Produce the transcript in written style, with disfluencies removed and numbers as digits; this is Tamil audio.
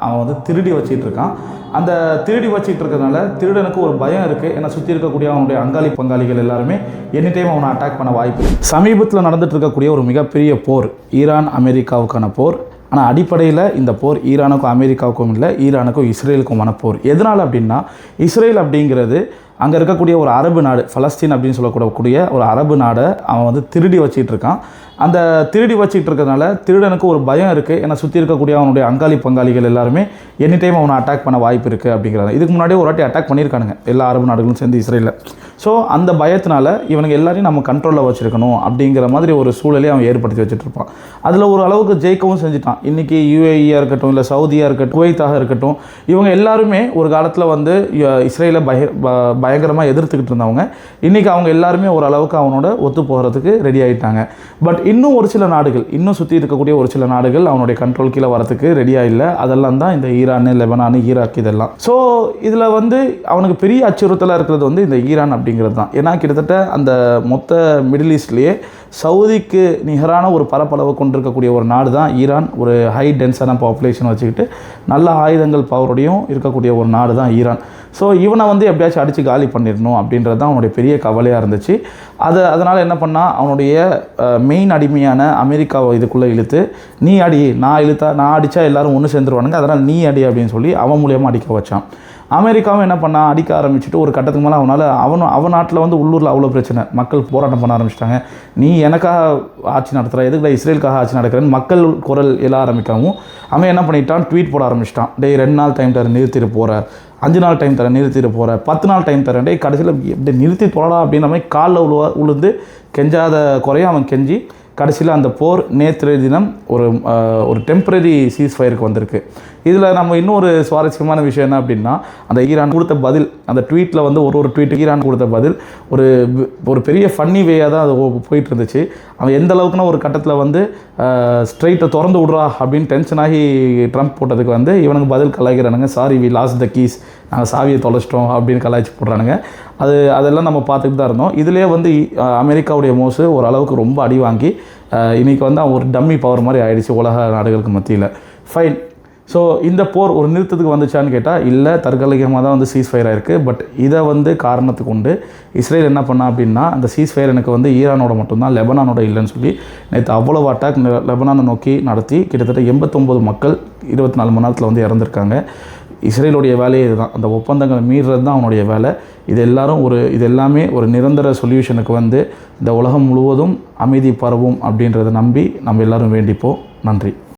அவன் வந்து திருடி வச்சிட்டு இருக்கான். அந்த திருடி வச்சிட்டு இருக்கிறதுனால திருடனுக்கு ஒரு பயம் இருக்குது. ஏன்னா சுற்றி இருக்கக்கூடிய அவனுடைய அங்காளி பங்காளிகள் எல்லாருமே எனி டைம் அவனை அட்டாக் பண்ண வாய்ப்பு. சமீபத்தில் நடந்துட்டு இருக்கக்கூடிய ஒரு மிகப்பெரிய போர் ஈரான் அமெரிக்காவுக்கான போர். ஆனால் அடிப்படையில் இந்த போர் ஈரானுக்கும் அமெரிக்காவுக்கும் இல்லை, ஈரானுக்கும் இஸ்ரேலுக்குமான போர். எதனால் அப்படின்னா, இஸ்ரேல் அப்படிங்கிறது அங்கே இருக்கக்கூடிய ஒரு அரபு நாடு, பலஸ்தீன் அப்படின்னு சொல்லக்கூடக்கூடிய ஒரு அரபு நாடை அவன் வந்து திருடி வச்சிட்டு இருக்கான். அந்த திருடி வச்சிட்டு இருக்கிறதுனால திருடனுக்கு ஒரு பயம் இருக்குது. ஏன்னா சுற்றி இருக்கக்கூடிய அவனுடைய அங்காளி பங்காளிகள் எல்லாருமே எனி டைம் அவனை அட்டாக் பண்ண வாய்ப்பு இருக்குது அப்படிங்கிறாங்க. இதுக்கு முன்னாடியே ஒரு வாட்டி அட்டாக் பண்ணியிருக்கானுங்க எல்லா அரபு நாடுகளும் சேர்ந்து இஸ்ரேலில். ஸோ அந்த பயத்தினால இவனுக்கு எல்லாரையும் நம்ம கண்ட்ரோலில் வச்சுருக்கணும் அப்படிங்கிற மாதிரி ஒரு சூழலே அவன் ஏற்படுத்தி வச்சுட்டு இருப்பான். அதில் ஒரு அளவுக்கு ஜெயிக்கவும் செஞ்சுட்டான். இன்றைக்கி யுஏஇயாக இருக்கட்டும், இல்லை சவுதியாக இருக்கட்டும், குவைத்தாக இருக்கட்டும், இவங்க எல்லாருமே ஒரு காலத்தில் வந்து இஸ்ரேலை பயங்கரமாக எதிர்த்துக்கிட்டு இருந்தவங்க. இன்றைக்கி அவங்க எல்லாருமே ஓரளவுக்கு அவனோட ஒத்து போகிறதுக்கு ரெடி ஆகிட்டாங்க. பட் இன்னும் ஒரு சில நாடுகள், இன்னும் சுற்றி இருக்கக்கூடிய ஒரு சில நாடுகள் அவனுடைய கண்ட்ரோல் கீழே வரத்துக்கு ரெடியாக இல்லை. அதெல்லாம் தான் இந்த ஈரான், லெபனான், ஈராக் இதெல்லாம். ஸோ இதில் வந்து அவனுக்கு பெரிய அச்சுறுத்தலாக இருக்கிறது வந்து இந்த ஈரான் அப்படிங்கிறது தான். ஏன்னா கிட்டத்தட்ட அந்த மொத்த மிடில் ஈஸ்ட்லேயே சவுதிக்கு நிகரான ஒரு பரப்பளவு கொண்டிருக்கக்கூடிய ஒரு நாடு தான் ஈரான். ஒரு ஹை டென்ஸான பாப்புலேஷன் வச்சுக்கிட்டு நல்ல ஆயுதங்கள் பவரோடையும் இருக்கக்கூடிய ஒரு நாடு தான் ஈரான். ஸோ இவனை வந்து எப்படியாச்சும் அடித்து காலி பண்ணிடணும் அப்படின்றது தான் அவனுடைய பெரிய கவலையாக இருந்துச்சு. அதனால் என்ன பண்ணால், அவனுடைய மெயின் அடிமையான அமெரிக்காவை இதுக்குள்ளே இழுத்து, நீ அடி, நான் அடித்தா எல்லோரும் ஒன்று சேர்ந்துருவானுங்க, அதனால் நீ அடி அப்படின்னு சொல்லி அவன் மூலியமாக அடிக்க வச்சான். அமெரிக்காவும் என்ன பண்ணால், அடிக்க ஆரம்பிச்சுட்டு ஒரு கட்டத்துக்கு மேலே அவன் நாட்டில் வந்து உள்ளூரில் அவ்வளோ பிரச்சனை, மக்கள் போராட்டம் பண்ண ஆரம்பிச்சிட்டாங்க. நீ எனக்காக ஆட்சி நடத்துகிற, எதுக்குடா இஸ்ரேலுக்காக ஆட்சி நடக்கிறேன்னு மக்கள் குரல் எழ ஆரம்பிக்கவும் அவன் என்ன பண்ணிட்டான், ட்வீட் போட ஆரம்பிச்சிட்டான். 2 நாள் டைம் தர நிறுத்திட்டு போகிற, 5 நாள் டைம் தர நிறுத்திட்டு போகிற, 10 நாள் டைம் தரேன், கடைசியில் எப்படி நிறுத்தி போடா அப்படின்ற மாதிரி காலில் உழுந்து கெஞ்சாத குறையும் அவன் கெஞ்சி கடைசியில் அந்த போர் நேற்று தினம் ஒரு டெம்பரரி சீஸ்ஃபயருக்கு வந்திருக்கு. இதில் நம்ம இன்னொரு சுவாரஸ்யமான விஷயம் என்ன அப்படின்னா, அந்த ஈரான் கொடுத்த பதில், அந்த ட்வீட்டில் வந்து ஒரு ட்வீட் ஈரான் கொடுத்த பதில் ஒரு பெரிய ஃபன்னி வேயாக தான் அது போயிட்டு இருந்துச்சு. அவன் எந்த அளவுக்குன்னா, ஒரு கட்டத்தில் வந்து ஸ்ட்ரைட்டை திறந்து விட்றா அப்படின்னு டென்ஷன் ஆகி ட்ரம்ப் போட்டதுக்கு வந்து இவனுக்கு பதில் கலாய்க்கிறானுங்க. Sorry we lost the keys, நாங்கள் சாவியை தொலைச்சிட்டோம் அப்படின்னு கலாய்ச்சி போடுறானுங்க. அதெல்லாம் நம்ம பார்த்துட்டு தான் இருந்தோம். இதிலே வந்து அமெரிக்காவுடைய மோசு ஓரளவுக்கு ரொம்ப அடி வாங்கி இன்றைக்கி வந்து அவன் ஒரு டம்மி பவர் மாதிரி ஆகிடுச்சு உலக நாடுகளுக்கு மத்தியில். ஃபைன். ஸோ இந்த போர் ஒரு நிறுத்தத்துக்கு வந்துச்சான்னு கேட்டால் இல்லை, தற்காலிகமாக தான் வந்து சீஸ்ஃபயர் ஆகிருக்கு. பட் இதை வந்து காரணத்துக்கு கொண்டு இஸ்ரேல் என்ன பண்ணா அப்படின்னா, அந்த சீஸ்ஃபயர் எனக்கு வந்து ஈரானோட மட்டும்தான், லெபனானோட இல்லைன்னு சொல்லி நேற்று அவ்வளோ அட்டாக் லெபனானை நோக்கி நடத்தி கிட்டத்தட்ட 89 மக்கள் 24 மணி நேரத்தில் வந்து இறந்துருக்காங்க. இஸ்ரேலுடைய வேலையே இதுதான், அந்த ஒப்பந்தங்களை மீறுறது தான் அவனுடைய வேலை. இது எல்லாமே ஒரு நிரந்தர சொல்யூஷனுக்கு வந்து இந்த உலகம் முழுவதும் அமைதி பரவும் அப்படின்றத நம்பி நம்ம எல்லோரும் வேண்டிப்போம். நன்றி.